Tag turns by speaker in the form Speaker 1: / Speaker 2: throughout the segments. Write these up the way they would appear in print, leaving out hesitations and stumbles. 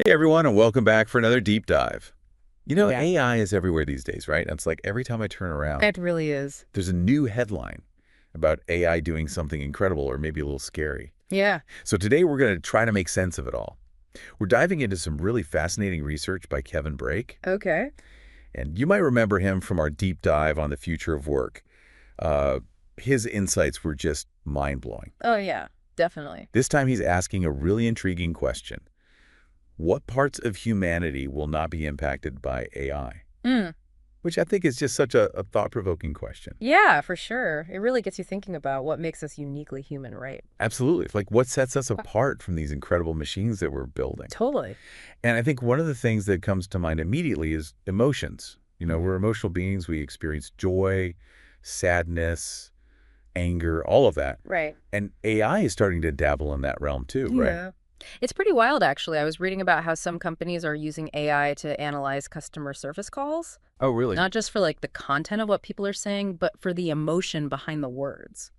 Speaker 1: Hey everyone, and welcome back for another deep dive.
Speaker 2: Yeah,
Speaker 1: AI is everywhere these days, right? It's like every time I turn around,
Speaker 2: it really is.
Speaker 1: there's a new headline about AI doing something incredible or maybe a little scary.
Speaker 2: Yeah.
Speaker 1: So today we're going to try to make sense of it all. We're diving into some really fascinating research by Kevin Brake,
Speaker 2: Okay.
Speaker 1: and you might remember him from our deep dive on the future of work. Uh, his insights were just mind-blowing.
Speaker 2: Oh, yeah, definitely.
Speaker 1: This time he's asking a really intriguing question. What parts of humanity will not be impacted by AI?
Speaker 2: Mm.
Speaker 1: Which I think is just such a thought-provoking question.
Speaker 2: Yeah, for sure. It really gets you thinking about what makes us uniquely human, right?
Speaker 1: Absolutely. It's like what sets us apart from these incredible machines that we're building?
Speaker 2: Totally.
Speaker 1: And I think one of the things that comes to mind immediately is emotions.
Speaker 2: Mm.
Speaker 1: We're emotional beings. We experience joy, sadness, anger, all of that.
Speaker 2: Right.
Speaker 1: And AI is starting to dabble in that realm too, right?
Speaker 2: Yeah. It's pretty wild, actually. I was reading about how some companies are using AI to analyze customer service calls,
Speaker 1: Oh, really?
Speaker 2: not just for like the content of what people are saying, but for the emotion behind the words.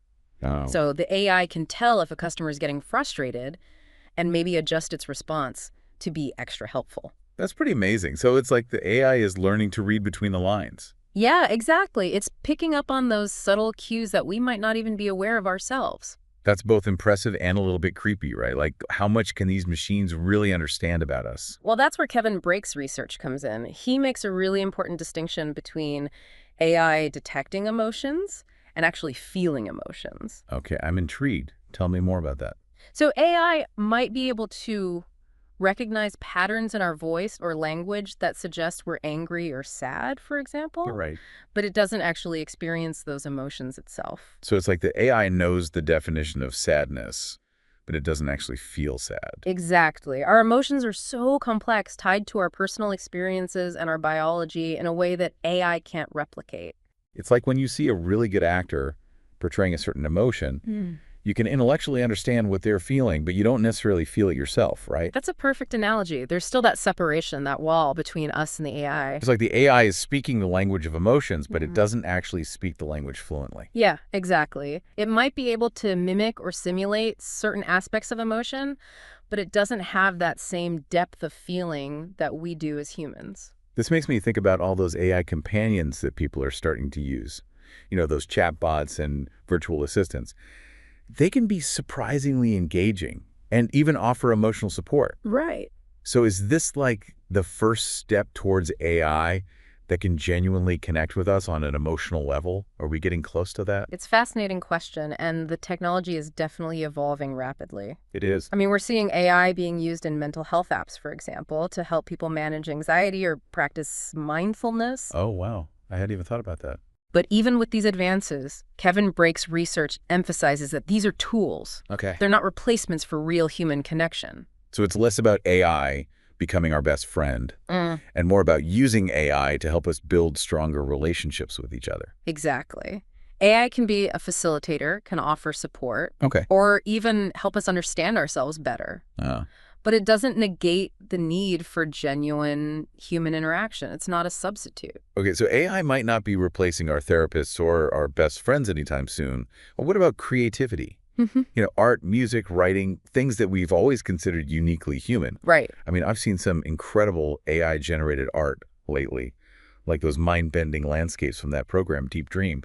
Speaker 1: Oh,
Speaker 2: So the AI can tell if a customer is getting frustrated and maybe adjust its response to be extra helpful.
Speaker 1: that's pretty amazing. So it's like the AI is learning to read between the lines.
Speaker 2: Yeah, exactly. It's picking up on those subtle cues that we might not even be aware of ourselves.
Speaker 1: That's both impressive and a little bit creepy, right? Like, how much can these machines really understand about us?
Speaker 2: Well, that's where Kevin Brake's research comes in. He makes a really important distinction between AI detecting emotions and actually feeling emotions.
Speaker 1: Okay, I'm intrigued. Tell me more about that.
Speaker 2: So AI might be able to recognize patterns in our voice or language that suggest we're angry or sad, for
Speaker 1: You're
Speaker 2: example,
Speaker 1: right.
Speaker 2: but it doesn't actually experience those emotions itself.
Speaker 1: So it's like the AI knows the definition of sadness, but it doesn't actually feel sad.
Speaker 2: Exactly. Our emotions are so complex, tied to our personal experiences and our biology in a way that AI can't replicate.
Speaker 1: It's like when you see a really good actor portraying a certain emotion,
Speaker 2: Mm.
Speaker 1: you can intellectually understand what they're feeling, but you don't necessarily feel it yourself, right?
Speaker 2: That's a perfect analogy. There's still that separation, that wall between us and the AI.
Speaker 1: It's like the AI is speaking the language of emotions, but it
Speaker 2: Mhm.
Speaker 1: doesn't actually speak the language fluently.
Speaker 2: Yeah, exactly. It might be able to mimic or simulate certain aspects of emotion, but it doesn't have that same depth of feeling that we do as humans.
Speaker 1: This makes me think about all those AI companions that people are starting to use. Those chatbots and virtual assistants. They can be surprisingly engaging and even offer emotional support.
Speaker 2: Right.
Speaker 1: So is this like the first step towards AI that can genuinely connect with us on an emotional level? Are we getting close to that?
Speaker 2: It's a fascinating question, and the technology is definitely evolving rapidly.
Speaker 1: It is.
Speaker 2: I mean, we're seeing AI being used in mental health apps, for example, to help people manage anxiety or practice mindfulness.
Speaker 1: Oh, wow. I hadn't even thought about that.
Speaker 2: But even with these advances, Kevin Brake's research emphasizes that these are tools.
Speaker 1: Okay.
Speaker 2: They're not replacements for real human connection.
Speaker 1: So it's less about AI becoming our best friend and more about using AI to help us build stronger relationships with each other.
Speaker 2: Exactly. AI can be a facilitator, can offer support,
Speaker 1: Okay.
Speaker 2: or even help us understand ourselves better.
Speaker 1: Uh,
Speaker 2: But it doesn't negate the need for genuine human interaction. It's not a substitute.
Speaker 1: okay, so AI might not be replacing our therapists or our best friends anytime soon. But what about creativity? Art, music, writing, things that we've always considered uniquely human.
Speaker 2: Right.
Speaker 1: I mean, I've seen some incredible AI-generated art lately, like those mind-bending landscapes from that program, Deep Dream.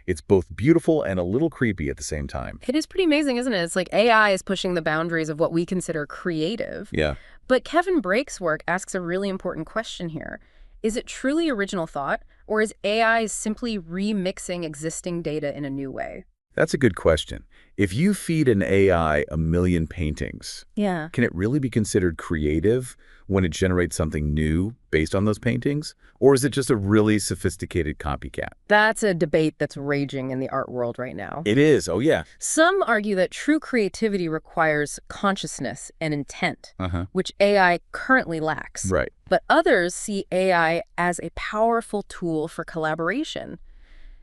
Speaker 1: It's both beautiful and a little creepy at the same time.
Speaker 2: It is pretty amazing, isn't it? It's like AI is pushing the boundaries of what we consider creative.
Speaker 1: Yeah.
Speaker 2: But Kevin Brake's work asks a really important question here. Is it truly original thought, or is AI simply remixing existing data in a new way?
Speaker 1: That's a good question. If you feed an AI a million paintings,
Speaker 2: Yeah.
Speaker 1: can it really be considered creative when it generates something new based on those paintings? Or is it just a really sophisticated copycat?
Speaker 2: That's a debate that's raging in the art world right now.
Speaker 1: It is. Oh, yeah.
Speaker 2: Some argue that true creativity requires consciousness and intent,
Speaker 1: Uh-huh.
Speaker 2: which AI currently lacks.
Speaker 1: Right.
Speaker 2: But others see AI as a powerful tool for collaboration.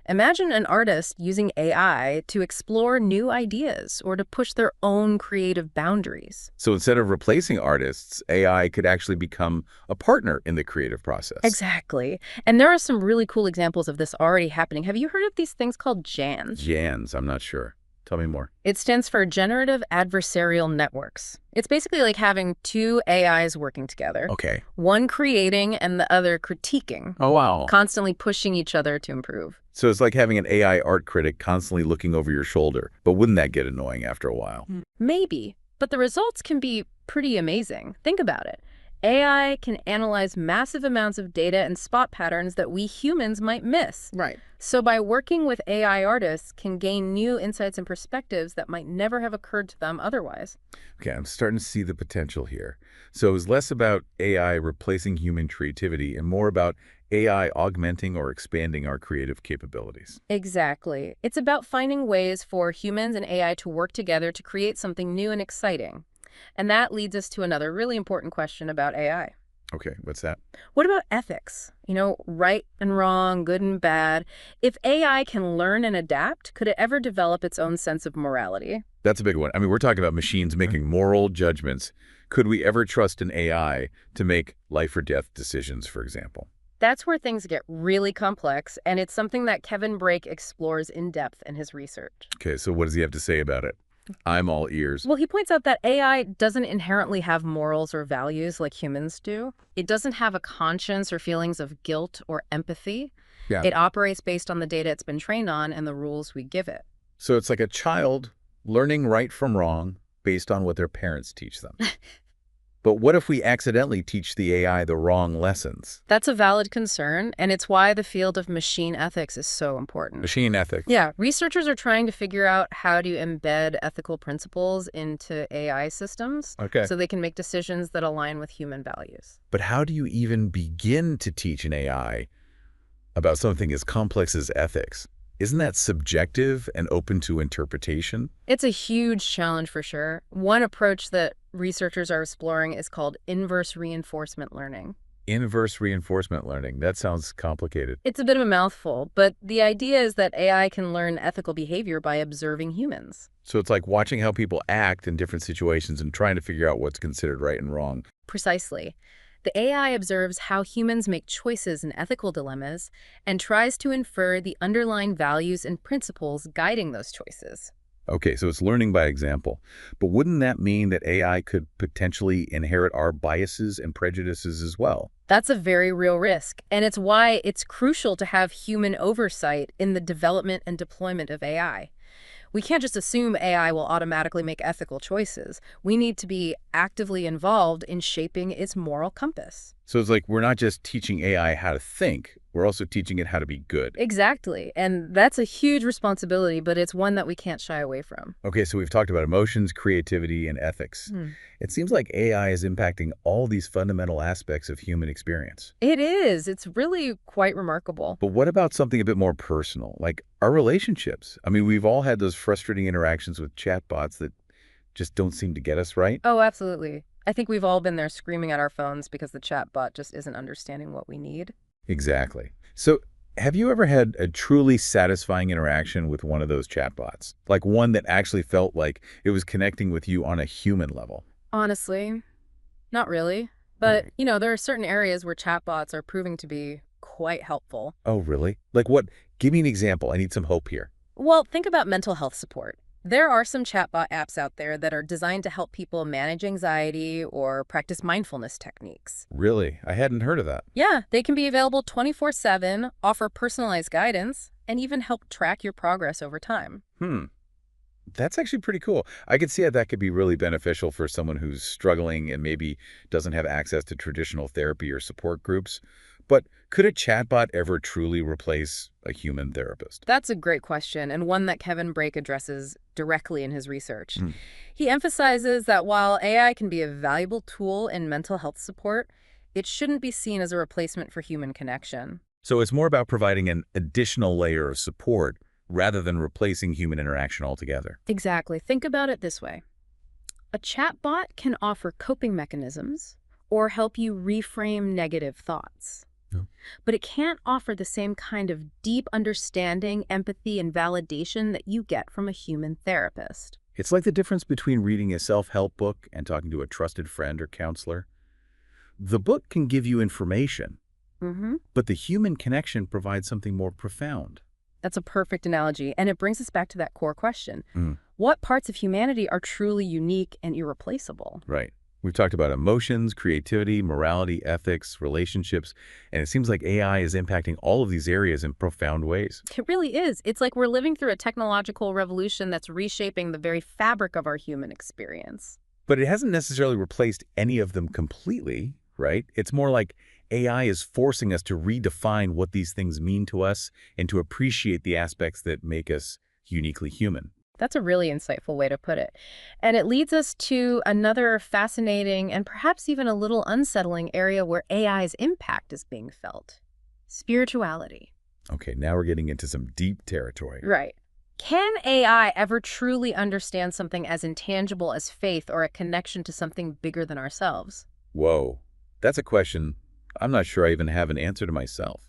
Speaker 2: Imagine an artist using AI to explore new ideas or to push their own creative boundaries.
Speaker 1: So instead of replacing artists, AI could actually become a partner in the creative process.
Speaker 2: Exactly. And there are some really cool examples of this already happening. Have you heard of these things called JANs?
Speaker 1: Jans, I'm not sure. Tell me more.
Speaker 2: It stands for Generative Adversarial Networks. It's basically like having two AIs working together,
Speaker 1: Okay.
Speaker 2: one creating and the other critiquing,
Speaker 1: Oh, wow.
Speaker 2: constantly pushing each other to improve.
Speaker 1: So it's like having an AI art critic constantly looking over your shoulder. But wouldn't that get annoying after a while?
Speaker 2: Maybe, but the results can be pretty amazing. Think about it. AI can analyze massive amounts of data and spot patterns that we humans might miss.
Speaker 3: Right.
Speaker 2: So by working with AI artists can gain new insights and perspectives that might never have occurred to them otherwise.
Speaker 1: Okay, I'm starting to see the potential here. So it was less about AI replacing human creativity and more about AI augmenting or expanding our creative capabilities.
Speaker 2: Exactly. It's about finding ways for humans and AI to work together to create something new and exciting. And that leads us to another really important question about AI.
Speaker 1: Okay, what's that?
Speaker 2: What about ethics? Right and wrong, good and bad. If AI can learn and adapt, could it ever develop its own sense of morality?
Speaker 1: That's a big one. I mean, we're talking about machines making moral judgments. Could we ever trust an AI to make life or death decisions, for example?
Speaker 2: That's where things get really complex, and it's something that Kevin Brake explores in depth in his research.
Speaker 1: Okay, so what does he have to say about it? I'm all ears.
Speaker 2: Well, he points out that AI doesn't inherently have morals or values like humans do. It doesn't have a conscience or feelings of guilt or empathy.
Speaker 1: Yeah.
Speaker 2: It operates based on the data it's been trained on and the rules we give it.
Speaker 1: So it's like a child learning right from wrong based on what their parents teach them. But what if we accidentally teach the AI the wrong lessons?
Speaker 2: That's a valid concern, and it's why the field of machine ethics is so important.
Speaker 1: Machine ethics.
Speaker 2: Yeah, researchers are trying to figure out how to embed ethical principles into AI systems
Speaker 1: Okay.
Speaker 2: so they can make decisions that align with human values.
Speaker 1: But how do you even begin to teach an AI about something as complex as ethics? Isn't that subjective and open to interpretation?
Speaker 2: It's a huge challenge for sure. One approach that researchers are exploring is called inverse reinforcement learning.
Speaker 1: Inverse reinforcement learning. That sounds complicated.
Speaker 2: It's a bit of a mouthful, but the idea is that AI can learn ethical behavior by observing humans.
Speaker 1: So it's like watching how people act in different situations and trying to figure out what's considered right and wrong.
Speaker 2: Precisely. The AI observes how humans make choices in ethical dilemmas and tries to infer the underlying values and principles guiding those choices.
Speaker 1: Okay, so it's learning by example. But wouldn't that mean that AI could potentially inherit our biases and prejudices as well?
Speaker 2: That's a very real risk, and it's why it's crucial to have human oversight in the development and deployment of AI. We can't just assume AI will automatically make ethical choices. We need to be actively involved in shaping its moral compass.
Speaker 1: So it's like we're not just teaching AI how to think, we're also teaching it how to be good.
Speaker 2: Exactly, and that's a huge responsibility, but it's one that we can't shy away from.
Speaker 1: Okay, so we've talked about emotions, creativity, and ethics. It seems like AI is impacting all these fundamental aspects of human experience.
Speaker 2: It is. It's really quite remarkable.
Speaker 1: But what about something a bit more personal, like our relationships? I mean, we've all had those frustrating interactions with chatbots that just don't seem to get us right.
Speaker 2: Oh, absolutely. I think we've all been there screaming at our phones because the chatbot just isn't understanding what we need.
Speaker 1: Exactly. So have you ever had a truly satisfying interaction with one of those chatbots? Like one that actually felt like it was connecting with you on a human level?
Speaker 2: Honestly, not really. But, there are certain areas where chatbots are proving to be quite helpful.
Speaker 1: Oh, really? Like what? Give me an example. I need some hope here.
Speaker 2: Well, think about mental health support. There are some chatbot apps out there that are designed to help people manage anxiety or practice mindfulness techniques.
Speaker 1: Really? I hadn't heard of that.
Speaker 2: Yeah, they can be available 24/7, offer personalized guidance, and even help track your progress over time.
Speaker 1: That's actually pretty cool. I could see how that could be really beneficial for someone who's struggling and maybe doesn't have access to traditional therapy or support groups. But could a chatbot ever truly replace a human therapist?
Speaker 2: That's a great question, and one that Kevin Brake addresses directly in his research. He emphasizes that while AI can be a valuable tool in mental health support, it shouldn't be seen as a replacement for human connection.
Speaker 1: So it's more about providing an additional layer of support rather than replacing human interaction altogether.
Speaker 2: Exactly. Think about it this way. A chatbot can offer coping mechanisms or help you reframe negative thoughts. But it can't offer the same kind of deep understanding, empathy, and validation that you get from a human therapist.
Speaker 1: It's like the difference between reading a self-help book and talking to a trusted friend or counselor. The book can give you information, but the human connection provides something more profound.
Speaker 2: That's a perfect analogy, and it brings us back to that core question.
Speaker 1: Mm,
Speaker 2: What parts of humanity are truly unique and irreplaceable?
Speaker 1: right. We've talked about emotions, creativity, morality, ethics, relationships, and it seems like AI is impacting all of these areas in profound ways.
Speaker 2: It really is. It's like we're living through a technological revolution that's reshaping the very fabric of our human experience.
Speaker 1: But it hasn't necessarily replaced any of them completely, right? It's more like AI is forcing us to redefine what these things mean to us and to appreciate the aspects that make us uniquely human.
Speaker 2: That's a really insightful way to put it. And it leads us to another fascinating and perhaps even a little unsettling area where AI's impact is being felt: spirituality.
Speaker 1: Okay, now we're getting into some deep territory.
Speaker 2: Right. Can AI ever truly understand something as intangible as faith or a connection to something bigger than ourselves?
Speaker 1: Whoa, that's a question I'm not sure I even have an answer to myself.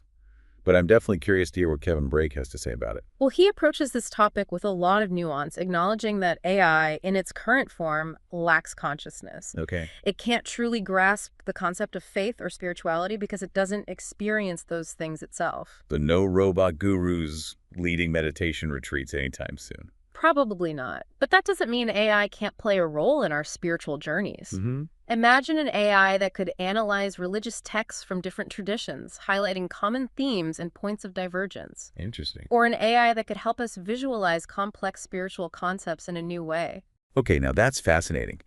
Speaker 1: But I'm definitely curious to hear what Kevin Brake has to say about it.
Speaker 2: Well, he approaches this topic with a lot of nuance, acknowledging that AI, in its current form, lacks consciousness.
Speaker 1: Okay.
Speaker 2: It can't truly grasp the concept of faith or spirituality because it doesn't experience those things itself.
Speaker 1: But no robot gurus leading meditation retreats anytime soon.
Speaker 2: Probably not. But that doesn't mean AI can't play a role in our spiritual journeys.
Speaker 1: Mm-hmm.
Speaker 2: Imagine an AI that could analyze religious texts from different traditions, highlighting common themes and points of divergence.
Speaker 1: Interesting.
Speaker 2: Or an AI that could help us visualize complex spiritual concepts in a new way.
Speaker 1: Okay, now that's fascinating.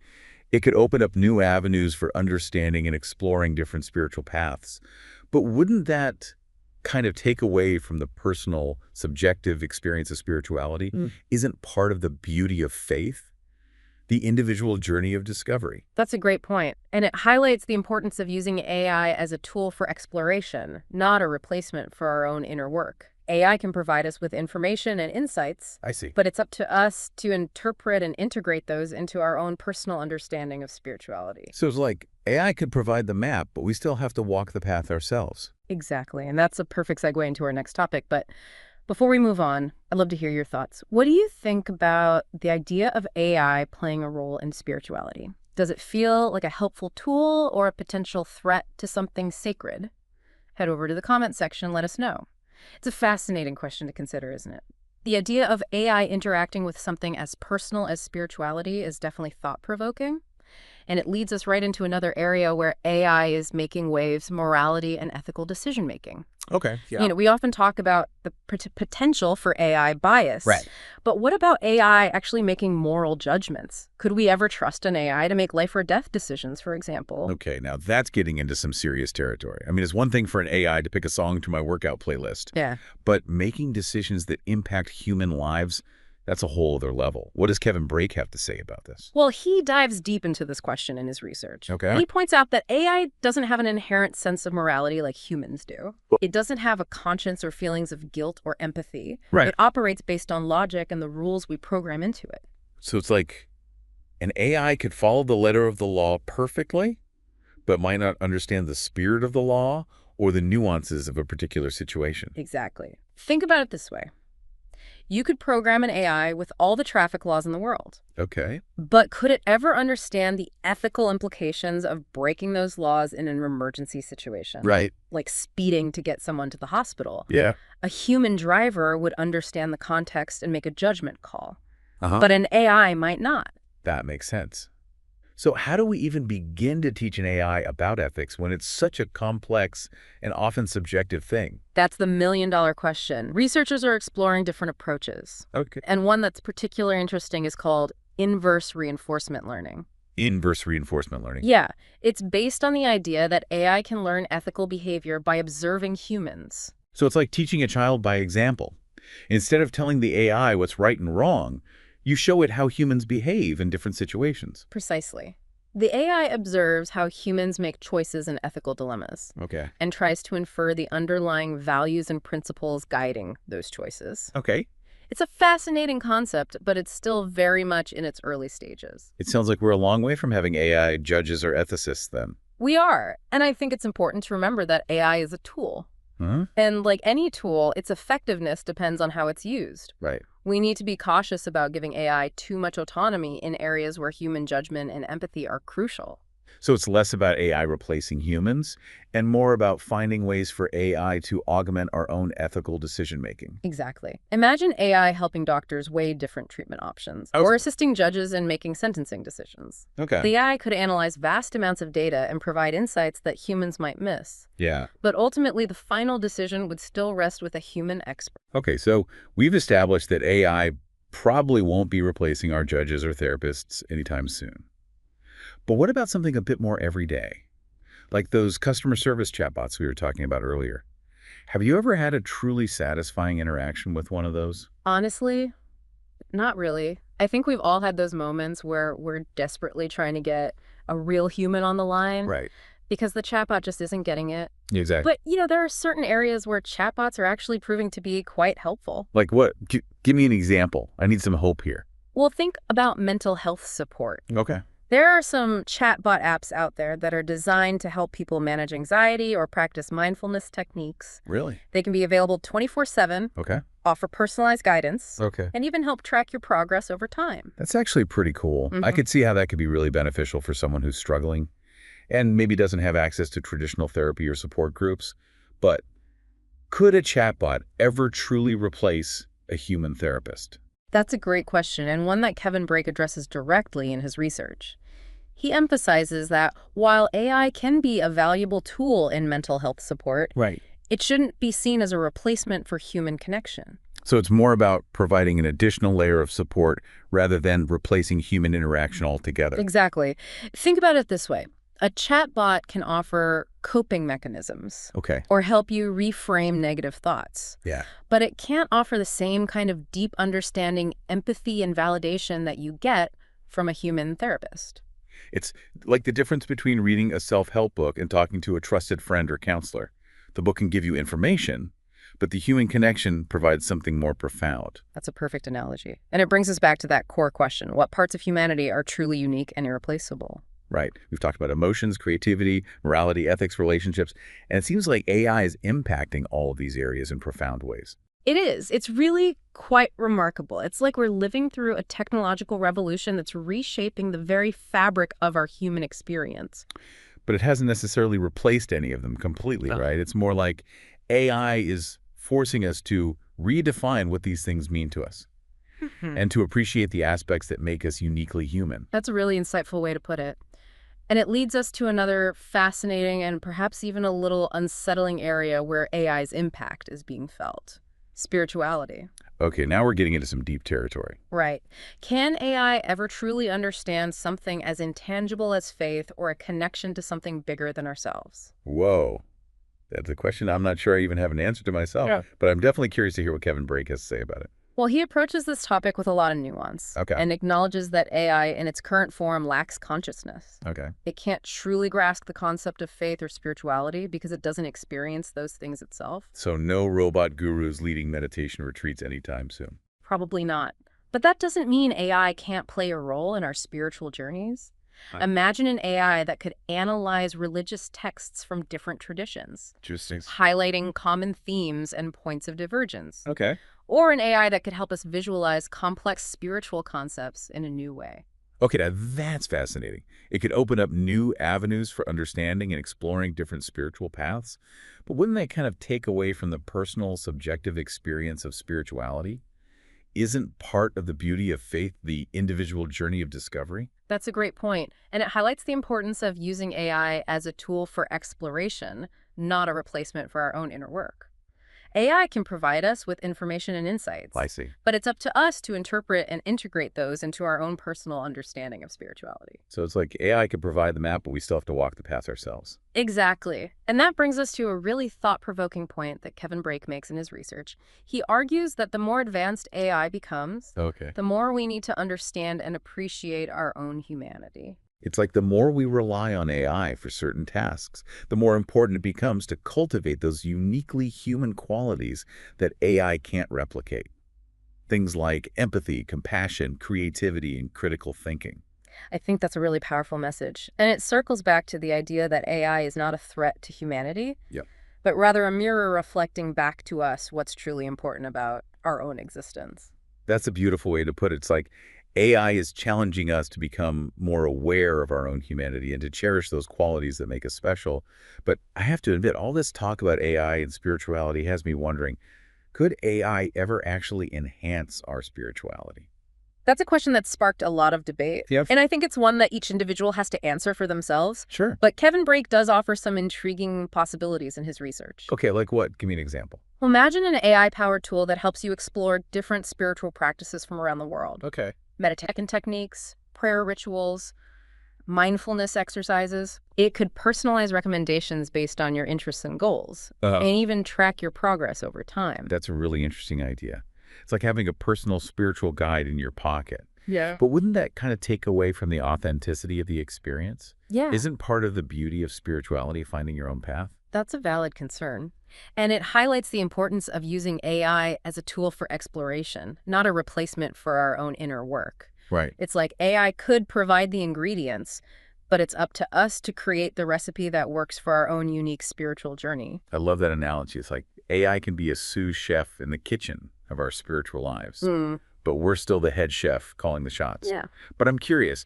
Speaker 1: It could open up new avenues for understanding and exploring different spiritual paths. But wouldn't that kind of take away from the personal, subjective experience of spirituality? Isn't part of the beauty of faith the individual journey of discovery?
Speaker 2: That's a great point, and it highlights the importance of using AI as a tool for exploration, not a replacement for our own inner work. AI can provide us with information and insights,
Speaker 1: I see.
Speaker 2: but it's up to us to interpret and integrate those into our own personal understanding of spirituality.
Speaker 1: So it's like AI could provide the map, but we still have to walk the path ourselves.
Speaker 2: Exactly, and that's a perfect segue into our next topic, but before we move on, I'd love to hear your thoughts. What do you think about the idea of AI playing a role in spirituality? Does it feel like a helpful tool or a potential threat to something sacred? Head over to the comment section, let us know. It's a fascinating question to consider, isn't it? The idea of AI interacting with something as personal as spirituality is definitely thought-provoking. And it leads us right into another area where AI is making waves: morality and ethical decision-making.
Speaker 1: Okay, yeah.
Speaker 2: We often talk about the potential for AI bias.
Speaker 1: Right.
Speaker 2: But what about AI actually making moral judgments? Could we ever trust an AI to make life or death decisions, for example?
Speaker 1: Okay, now that's getting into some serious territory. I mean, it's one thing for an AI to pick a song to my workout playlist,
Speaker 2: Yeah.
Speaker 1: but making decisions that impact human lives, that's a whole other level. What does Kevin Brake have to say about this?
Speaker 2: Well, he dives deep into this question in his research.
Speaker 1: Okay.
Speaker 2: He points out that AI doesn't have an inherent sense of morality like humans do. It doesn't have a conscience or feelings of guilt or empathy.
Speaker 1: Right.
Speaker 2: It operates based on logic and the rules we program into it.
Speaker 1: So it's like an AI could follow the letter of the law perfectly, but might not understand the spirit of the law or the nuances of a particular situation.
Speaker 2: Exactly. Think about it this way. You could program an AI with all the traffic laws in the world.
Speaker 1: Okay.
Speaker 2: But could it ever understand the ethical implications of breaking those laws in an emergency situation?
Speaker 1: Right.
Speaker 2: Like speeding to get someone to the hospital.
Speaker 1: Yeah.
Speaker 2: A human driver would understand the context and make a judgment call.
Speaker 1: Uh-huh.
Speaker 2: But an AI might not.
Speaker 1: That makes sense. So how do we even begin to teach an AI about ethics when it's such a complex and often subjective thing?
Speaker 2: That's the million-dollar question. Researchers are exploring different approaches.
Speaker 1: Okay.
Speaker 2: And one that's particularly interesting is called inverse reinforcement learning.
Speaker 1: Inverse reinforcement learning.
Speaker 2: Yeah, it's based on the idea that AI can learn ethical behavior by observing humans.
Speaker 1: So it's like teaching a child by example. Instead of telling the AI what's right and wrong, you show it how humans behave in different situations.
Speaker 2: Precisely. The AI observes how humans make choices in ethical dilemmas
Speaker 1: Okay.
Speaker 2: and tries to infer the underlying values and principles guiding those choices.
Speaker 1: Okay.
Speaker 2: It's a fascinating concept, but it's still very much in its early stages.
Speaker 1: It sounds like we're a long way from having AI judges or ethicists then.
Speaker 2: We are, and I think it's important to remember that AI is a tool.
Speaker 1: Huh?
Speaker 2: And like any tool, its effectiveness depends on how it's used.
Speaker 1: Right.
Speaker 2: We need to be cautious about giving AI too much autonomy in areas where human judgment and empathy are crucial.
Speaker 1: So it's less about AI replacing humans and more about finding ways for AI to augment our own ethical decision-making.
Speaker 2: Exactly. Imagine AI helping doctors weigh different treatment options
Speaker 1: Oh,
Speaker 2: or assisting judges in making sentencing decisions.
Speaker 1: okay.
Speaker 2: The AI could analyze vast amounts of data and provide insights that humans might miss.
Speaker 1: Yeah.
Speaker 2: But ultimately, the final decision would still rest with a human expert.
Speaker 1: Okay, so we've established that AI probably won't be replacing our judges or therapists anytime soon. But what about something a bit more everyday? Like those customer service chatbots we were talking about earlier. Have you ever had a truly satisfying interaction with one of those?
Speaker 2: Honestly, not really. I think we've all had those moments where we're desperately trying to get a real human on the line
Speaker 1: Right.
Speaker 2: because the chatbot just isn't getting it.
Speaker 1: Exactly.
Speaker 2: But, there are certain areas where chatbots are actually proving to be quite helpful.
Speaker 1: Like what? Give me an example. I need some hope here.
Speaker 2: Well, think about mental health support.
Speaker 1: Okay.
Speaker 2: There are some chatbot apps out there that are designed to help people manage anxiety or practice mindfulness techniques.
Speaker 1: Really?
Speaker 2: They can be available 24/7,
Speaker 1: Okay.
Speaker 2: offer personalized guidance,
Speaker 1: Okay.
Speaker 2: and even help track your progress over time.
Speaker 1: That's actually pretty cool. I
Speaker 2: Mhm.
Speaker 1: could see how that could be really beneficial for someone who's struggling and maybe doesn't have access to traditional therapy or support groups. But could a chatbot ever truly replace a human therapist?
Speaker 2: That's a great question, and one that Kevin Brake addresses directly in his research. He emphasizes that while AI can be a valuable tool in mental health support,
Speaker 1: Right.
Speaker 2: it shouldn't be seen as a replacement for human connection.
Speaker 1: So it's more about providing an additional layer of support rather than replacing human interaction altogether.
Speaker 2: Exactly. Think about it this way. A chatbot can offer coping mechanisms
Speaker 1: Okay.
Speaker 2: or help you reframe negative thoughts,
Speaker 1: Yeah.
Speaker 2: but it can't offer the same kind of deep understanding, empathy, and validation that you get from a human therapist.
Speaker 1: It's like the difference between reading a self-help book and talking to a trusted friend or counselor. The book can give you information, but the human connection provides something more profound.
Speaker 2: That's a perfect analogy. And it brings us back to that core question: what parts of humanity are truly unique and irreplaceable?
Speaker 1: Right. We've talked about emotions, creativity, morality, ethics, relationships, and it seems like AI is impacting all of these areas in profound ways.
Speaker 2: It is. It's really quite remarkable. It's like we're living through a technological revolution that's reshaping the very fabric of our human experience.
Speaker 1: But it hasn't necessarily replaced any of them completely,
Speaker 2: No.
Speaker 1: right? It's more like AI is forcing us to redefine what these things mean to us and to appreciate the aspects that make us uniquely human.
Speaker 2: That's a really insightful way to put it. And it leads us to another fascinating and perhaps even a little unsettling area where AI's impact is being felt: spirituality.
Speaker 1: Okay, now we're getting into some deep territory.
Speaker 2: Right. Can AI ever truly understand something as intangible as faith or a connection to something bigger than ourselves?
Speaker 1: Whoa. That's a question I'm not sure I even have an answer to myself,
Speaker 2: Yeah.
Speaker 1: but I'm definitely curious to hear what Kevin Brake has to say about it.
Speaker 2: Well, he approaches this topic with a lot of nuance
Speaker 1: Okay.
Speaker 2: and acknowledges that AI in its current form lacks consciousness.
Speaker 1: Okay.
Speaker 2: It can't truly grasp the concept of faith or spirituality because it doesn't experience those things itself.
Speaker 1: So no robot gurus leading meditation retreats anytime soon.
Speaker 2: Probably not. But that doesn't mean AI can't play a role in our spiritual journeys.
Speaker 1: Huh.
Speaker 2: Imagine an AI that could analyze religious texts from different traditions,
Speaker 1: Interesting.
Speaker 2: highlighting common themes and points of divergence.
Speaker 1: Okay.
Speaker 2: Or an AI that could help us visualize complex spiritual concepts in a new way.
Speaker 1: Okay, now that's fascinating. It could open up new avenues for understanding and exploring different spiritual paths, but wouldn't that kind of take away from the personal, subjective experience of spirituality? Isn't part of the beauty of faith the individual journey of discovery?
Speaker 2: That's a great point, and it highlights the importance of using AI as a tool for exploration, not a replacement for our own inner work. AI can provide us with information and insights,
Speaker 1: I see.
Speaker 2: but it's up to us to interpret and integrate those into our own personal understanding of spirituality.
Speaker 1: So it's like AI could provide the map, but we still have to walk the path ourselves.
Speaker 2: Exactly. And that brings us to a really thought-provoking point that Kevin Brake makes in his research. He argues that the more advanced AI becomes,
Speaker 1: Okay.
Speaker 2: the more we need to understand and appreciate our own humanity.
Speaker 1: It's like the more we rely on AI for certain tasks, the more important it becomes to cultivate those uniquely human qualities that AI can't replicate. Things like empathy, compassion, creativity, and critical thinking.
Speaker 2: I think that's a really powerful message. And it circles back to the idea that AI is not a threat to humanity,
Speaker 1: Yep.
Speaker 2: but rather a mirror reflecting back to us what's truly important about our own existence.
Speaker 1: That's a beautiful way to put it. It's like AI is challenging us to become more aware of our own humanity and to cherish those qualities that make us special. But I have to admit, all this talk about AI and spirituality has me wondering, could AI ever actually enhance our spirituality?
Speaker 2: That's a question that sparked a lot of debate.
Speaker 1: Yep.
Speaker 2: And I think it's one that each individual has to answer for themselves.
Speaker 1: Sure.
Speaker 2: But Kevin Brake does offer some intriguing possibilities in his research.
Speaker 1: Okay, like what? Give me an example.
Speaker 2: Well, imagine an AI-powered tool that helps you explore different spiritual practices from around the world.
Speaker 1: Okay.
Speaker 2: Meditation techniques, prayer rituals, mindfulness exercises. It could personalize recommendations based on your interests and goals, and even track your progress over time.
Speaker 1: That's a really interesting idea. It's like having a personal spiritual guide in your pocket.
Speaker 2: Yeah.
Speaker 1: But wouldn't that kind of take away from the authenticity of the experience?
Speaker 2: Yeah.
Speaker 1: Isn't part of the beauty of spirituality finding your own path?
Speaker 2: That's a valid concern. And it highlights the importance of using AI as a tool for exploration, not a replacement for our own inner work.
Speaker 1: Right.
Speaker 2: It's like AI could provide the ingredients, but it's up to us to create the recipe that works for our own unique spiritual journey.
Speaker 1: I love that analogy. It's like AI can be a sous chef in the kitchen of our spiritual lives, but we're still the head chef calling the shots.
Speaker 2: Yeah.
Speaker 1: But I'm curious,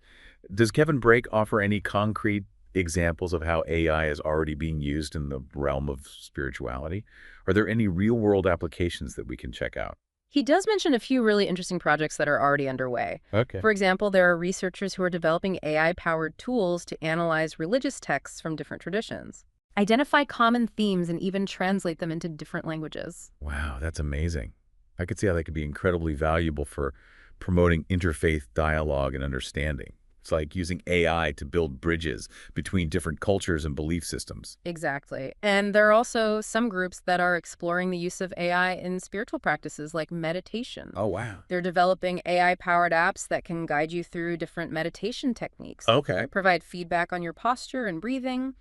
Speaker 1: does Kevin Brake offer any concrete examples of how AI is already being used in the realm of spirituality? Are there any real-world applications that we can check out?
Speaker 2: He does mention a few really interesting projects that are already underway.
Speaker 1: Okay.
Speaker 2: For example, there are researchers who are developing AI-powered tools to analyze religious texts from different traditions, identify common themes, and even translate them into different languages.
Speaker 1: Wow, that's amazing. I could see how that could be incredibly valuable for promoting interfaith dialogue and understanding. It's like using AI to build bridges between different cultures and belief systems.
Speaker 2: Exactly. And there are also some groups that are exploring the use of AI in spiritual practices like meditation.
Speaker 1: Oh, wow.
Speaker 2: They're developing AI-powered apps that can guide you through different meditation techniques,
Speaker 1: Okay.
Speaker 2: provide feedback on your posture and breathing,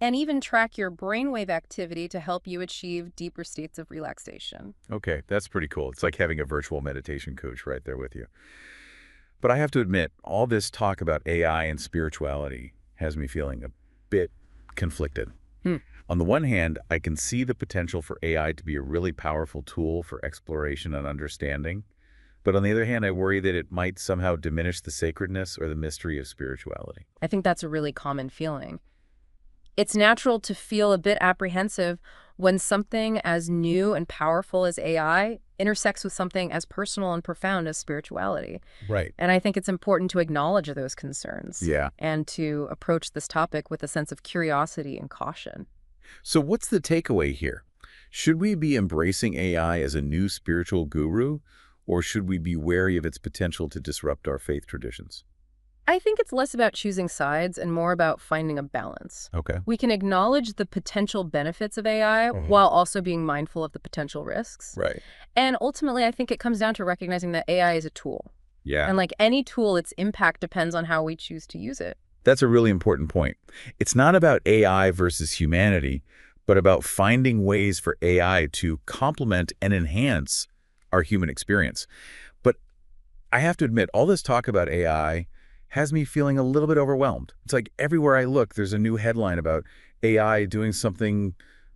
Speaker 2: and even track your brainwave activity to help you achieve deeper states of relaxation.
Speaker 1: Okay, that's pretty cool. It's like having a virtual meditation coach right there with you. But I have to admit, all this talk about AI and spirituality has me feeling a bit conflicted. On the one hand, I can see the potential for AI to be a really powerful tool for exploration and understanding. But on the other hand, I worry that it might somehow diminish the sacredness or the mystery of spirituality.
Speaker 2: I think that's a really common feeling. It's natural to feel a bit apprehensive when something as new and powerful as AI intersects with something as personal and profound as spirituality.
Speaker 1: Right.
Speaker 2: And I think it's important to acknowledge those concerns.
Speaker 1: Yeah.
Speaker 2: And to approach this topic with a sense of curiosity and caution.
Speaker 1: So what's the takeaway here? Should we be embracing AI as a new spiritual guru, or should we be wary of its potential to disrupt our faith traditions?
Speaker 2: I think it's less about choosing sides and more about finding a balance.
Speaker 1: Okay.
Speaker 2: We can acknowledge the potential benefits of AI while also being mindful of the potential risks.
Speaker 1: Right.
Speaker 2: And ultimately, I think it comes down to recognizing that AI is a tool.
Speaker 1: Yeah.
Speaker 2: And like any tool, its impact depends on how we choose to use it.
Speaker 1: That's a really important point. It's not about AI versus humanity, but about finding ways for AI to complement and enhance our human experience. But I have to admit, all this talk about AI has me feeling a little bit overwhelmed. It's like everywhere I look, there's a new headline about AI doing something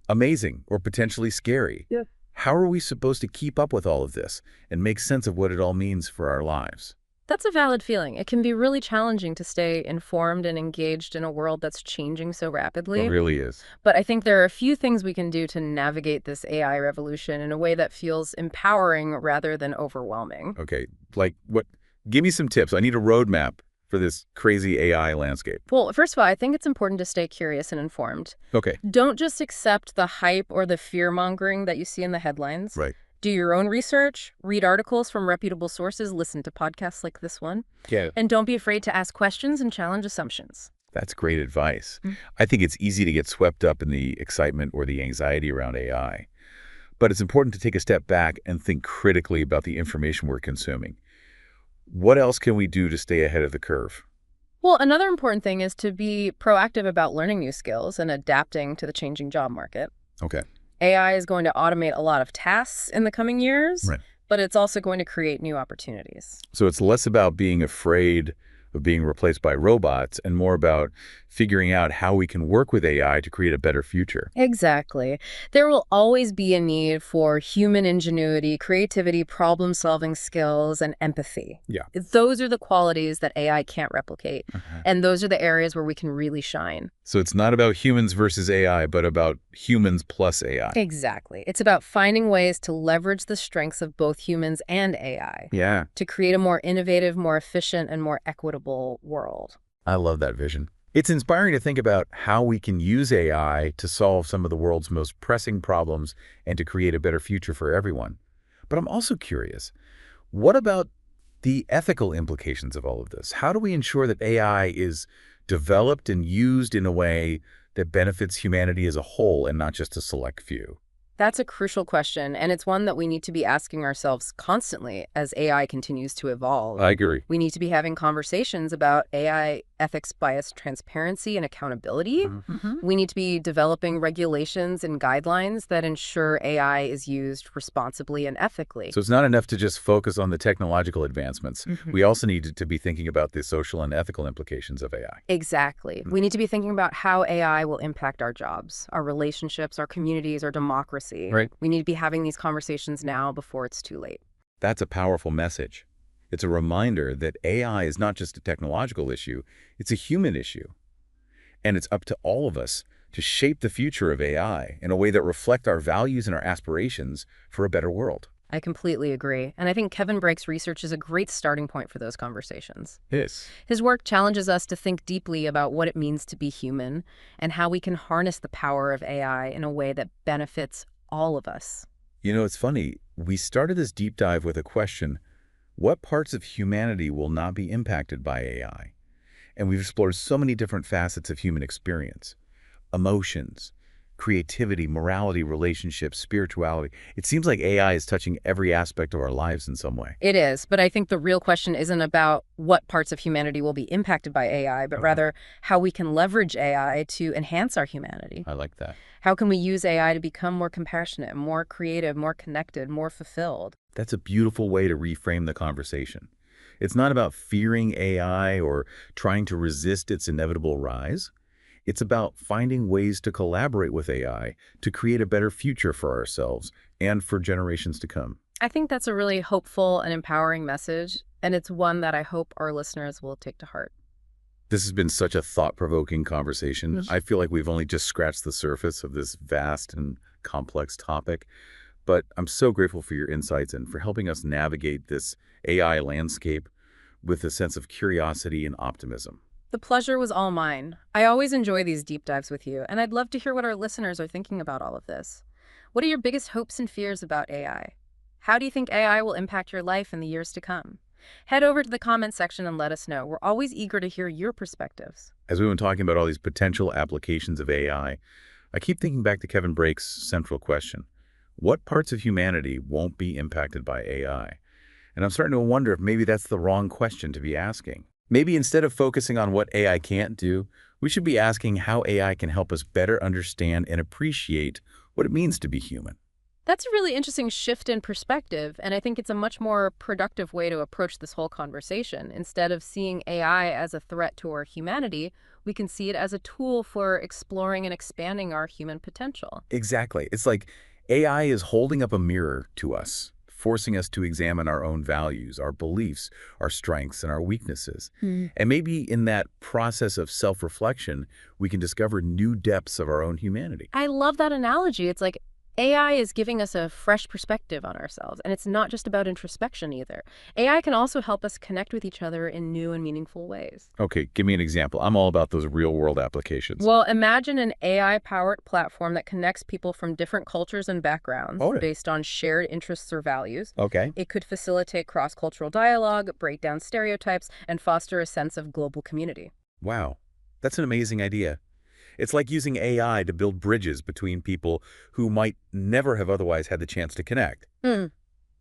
Speaker 1: amazing or potentially scary.
Speaker 2: Yeah.
Speaker 1: How are we supposed to keep up with all of this and make sense of what it all means for our lives?
Speaker 2: That's a valid feeling. It can be really challenging to stay informed and engaged in a world that's changing so rapidly.
Speaker 1: It really is.
Speaker 2: But I think there are a few things we can do to navigate this AI revolution in a way that feels empowering rather than overwhelming.
Speaker 1: Okay, like what? Give me some tips. I need a roadmap for this crazy AI landscape.
Speaker 2: Well, first of all, I think it's important to stay curious and informed.
Speaker 1: Okay.
Speaker 2: Don't just accept the hype or the fear-mongering that you see in the headlines.
Speaker 1: Right.
Speaker 2: Do your own research, read articles from reputable sources, listen to podcasts like this one,
Speaker 1: Yeah.
Speaker 2: and don't be afraid to ask questions and challenge assumptions.
Speaker 1: That's great advice. I think it's easy to get swept up in the excitement or the anxiety around AI. But it's important to take a step back and think critically about the information we're consuming. What else can we do to stay ahead of the curve?
Speaker 2: Well, another important thing is to be proactive about learning new skills and adapting to the changing job market.
Speaker 1: Okay.
Speaker 2: AI is going to automate a lot of tasks in the coming years,
Speaker 1: Right.
Speaker 2: but it's also going to create new opportunities.
Speaker 1: So it's less about being afraid of being replaced by robots and more about figuring out how we can work with AI to create a better future.
Speaker 2: Exactly. There will always be a need for human ingenuity, creativity, problem-solving skills, and empathy.
Speaker 1: Yeah.
Speaker 2: Those are the qualities that AI can't replicate,
Speaker 1: Uh-huh.
Speaker 2: and those are the areas where we can really shine.
Speaker 1: So it's not about humans versus AI, but about humans plus AI.
Speaker 2: Exactly. It's about finding ways to leverage the strengths of both humans and AI
Speaker 1: Yeah,
Speaker 2: to create a more innovative, more efficient, and more equitable world.
Speaker 1: I love that vision. It's inspiring to think about how we can use AI to solve some of the world's most pressing problems and to create a better future for everyone. But I'm also curious, what about the ethical implications of all of this? How do we ensure that AI is developed and used in a way that benefits humanity as a whole and not just a select few?
Speaker 2: That's a crucial question, and it's one that we need to be asking ourselves constantly as AI continues to evolve.
Speaker 1: I agree.
Speaker 2: We need to be having conversations about AI ethics, bias, transparency, and accountability. We need to be developing regulations and guidelines that ensure AI is used responsibly and ethically.
Speaker 1: So it's not enough to just focus on the technological advancements. We also need to be thinking about the social and ethical implications of AI.
Speaker 2: Exactly. We need to be thinking about how AI will impact our jobs, our relationships, our communities, our democracy.
Speaker 1: Right.
Speaker 2: We need to be having these conversations now before it's too late.
Speaker 1: That's a powerful message. It's a reminder that AI is not just a technological issue, it's a human issue. And it's up to all of us to shape the future of AI in a way that reflect our values and our aspirations for a better world.
Speaker 2: I completely agree. And I think Kevin Brake's research is a great starting point for those conversations.
Speaker 1: Yes.
Speaker 2: His work challenges us to think deeply about what it means to be human and how we can harness the power of AI in a way that benefits all of us.
Speaker 1: You know, it's funny. We started this deep dive with a question: what parts of humanity will not be impacted by AI? And we've explored so many different facets of human experience: emotions, creativity, morality, relationships, spirituality. It seems like AI is touching every aspect of our lives in some way.
Speaker 2: It is, but I think the real question isn't about what parts of humanity will be impacted by AI, but rather how we can leverage AI to enhance our humanity.
Speaker 1: I like that.
Speaker 2: How can we use AI to become more compassionate, more creative, more connected, more fulfilled?
Speaker 1: That's a beautiful way to reframe the conversation. It's not about fearing AI or trying to resist its inevitable rise. It's about finding ways to collaborate with AI to create a better future for ourselves and for generations to come.
Speaker 2: I think that's a really hopeful and empowering message, and it's one that I hope our listeners will take to heart.
Speaker 1: This has been such a thought-provoking conversation.
Speaker 2: Yes.
Speaker 1: I feel like we've only just scratched the surface of this vast and complex topic, but I'm so grateful for your insights and for helping us navigate this AI landscape with a sense of curiosity and optimism.
Speaker 2: The pleasure was all mine. I always enjoy these deep dives with you, and I'd love to hear what our listeners are thinking about all of this. What are your biggest hopes and fears about AI? How do you think AI will impact your life in the years to come? Head over to the comment section and let us know. We're always eager to hear your perspectives.
Speaker 1: As we've been talking about all these potential applications of AI, I keep thinking back to Kevin Brake's central question: what parts of humanity won't be impacted by AI? And I'm starting to wonder if maybe that's the wrong question to be asking. Maybe instead of focusing on what AI can't do, we should be asking how AI can help us better understand and appreciate what it means to be human.
Speaker 2: That's a really interesting shift in perspective, and I think it's a much more productive way to approach this whole conversation. Instead of seeing AI as a threat to our humanity, we can see it as a tool for exploring and expanding our human potential.
Speaker 1: Exactly. It's like AI is holding up a mirror to us, forcing us to examine our own values, our beliefs, our strengths, and our weaknesses. And maybe in that process of self-reflection, we can discover new depths of our own humanity.
Speaker 2: I love that analogy. It's like AI is giving us a fresh perspective on ourselves, and it's not just about introspection either. AI can also help us connect with each other in new and meaningful ways.
Speaker 1: Okay, give me an example. I'm all about those real-world applications.
Speaker 2: Well, imagine an AI-powered platform that connects people from different cultures and backgrounds
Speaker 1: Oh, yeah.
Speaker 2: based on shared interests or values.
Speaker 1: Okay.
Speaker 2: It could facilitate cross-cultural dialogue, break down stereotypes, and foster a sense of global community.
Speaker 1: Wow, that's an amazing idea. It's like using AI to build bridges between people who might never have otherwise had the chance to connect.
Speaker 2: Hmm.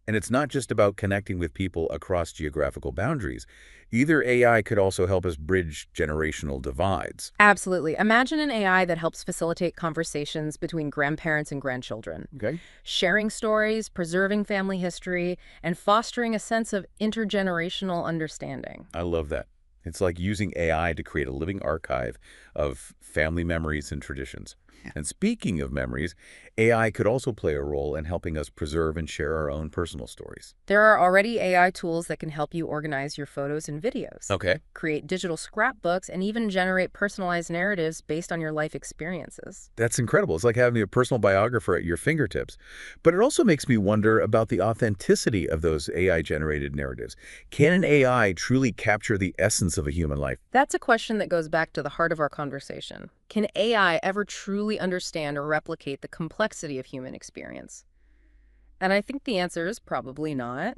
Speaker 1: And it's not just about connecting with people across geographical boundaries. Either AI could also help us bridge generational divides.
Speaker 2: Absolutely. Imagine an AI that helps facilitate conversations between grandparents and grandchildren,
Speaker 1: Okay.
Speaker 2: sharing stories, preserving family history, and fostering a sense of intergenerational understanding.
Speaker 1: I love that. It's like using AI to create a living archive of family memories and traditions.
Speaker 3: Yeah.
Speaker 1: And speaking of memories, AI could also play a role in helping us preserve and share our own personal stories.
Speaker 2: There are already AI tools that can help you organize your photos and videos,
Speaker 1: Okay.
Speaker 2: create digital scrapbooks, and even generate personalized narratives based on your life experiences.
Speaker 1: That's incredible. It's like having a personal biographer at your fingertips. But it also makes me wonder about the authenticity of those AI-generated narratives. Can an AI truly capture the essence of a human life?
Speaker 2: That's a question that goes back to the heart of our conversation. Can AI ever truly understand or replicate the complexity of human experience? And I think the answer is probably not.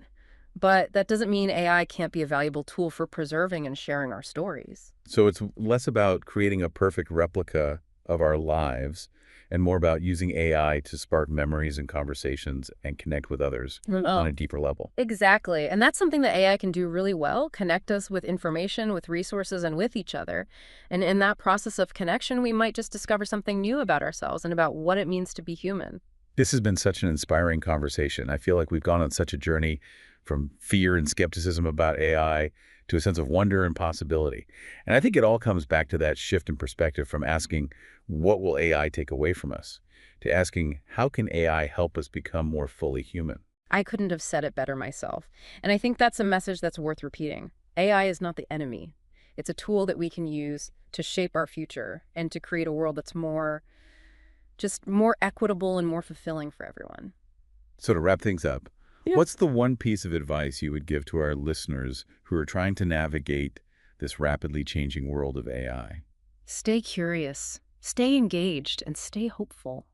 Speaker 2: But that doesn't mean AI can't be a valuable tool for preserving and sharing our stories.
Speaker 1: So it's less about creating a perfect replica of our lives and more about using AI to spark memories and conversations and connect with others on
Speaker 2: Oh,
Speaker 1: a deeper level.
Speaker 2: exactly. And that's something that AI can do really well, connect us with information, with resources, and with each other. And in that process of connection, we might just discover something new about ourselves and about what it means to be human.
Speaker 1: This has been such an inspiring conversation. I feel like we've gone on such a journey from fear and skepticism about AI to a sense of wonder and possibility. And I think it all comes back to that shift in perspective from asking, what will AI take away from us, to asking, how can AI help us become more fully human?
Speaker 2: I couldn't have said it better myself. And I think that's a message that's worth repeating. AI is not the enemy. It's a tool that we can use to shape our future and to create a world that's more equitable and more fulfilling for everyone.
Speaker 1: So to wrap things up,
Speaker 2: Yeah.
Speaker 1: what's the one piece of advice you would give to our listeners who are trying to navigate this rapidly changing world of AI?
Speaker 2: Stay curious, stay engaged, and stay hopeful.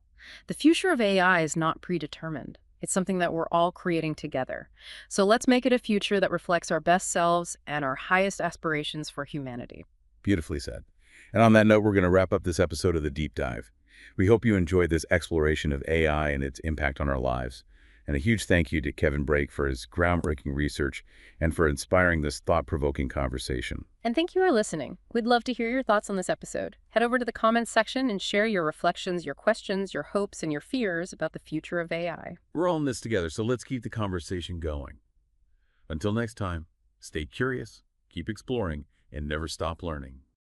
Speaker 2: The future of AI is not predetermined. It's something that we're all creating together. So let's make it a future that reflects our best selves and our highest aspirations for humanity.
Speaker 1: Beautifully said. And on that note, we're going to wrap up this episode of The Deep Dive. We hope you enjoyed this exploration of AI and its impact on our lives. And a huge thank you to Kevin Brake for his groundbreaking research and for inspiring this thought-provoking conversation.
Speaker 2: And thank you for listening. We'd love to hear your thoughts on this episode. Head over to the comments section and share your reflections, your questions, your hopes, and your fears about the future of AI.
Speaker 1: We're all in this together, so let's keep the conversation going. Until next time, stay curious, keep exploring, and never stop learning.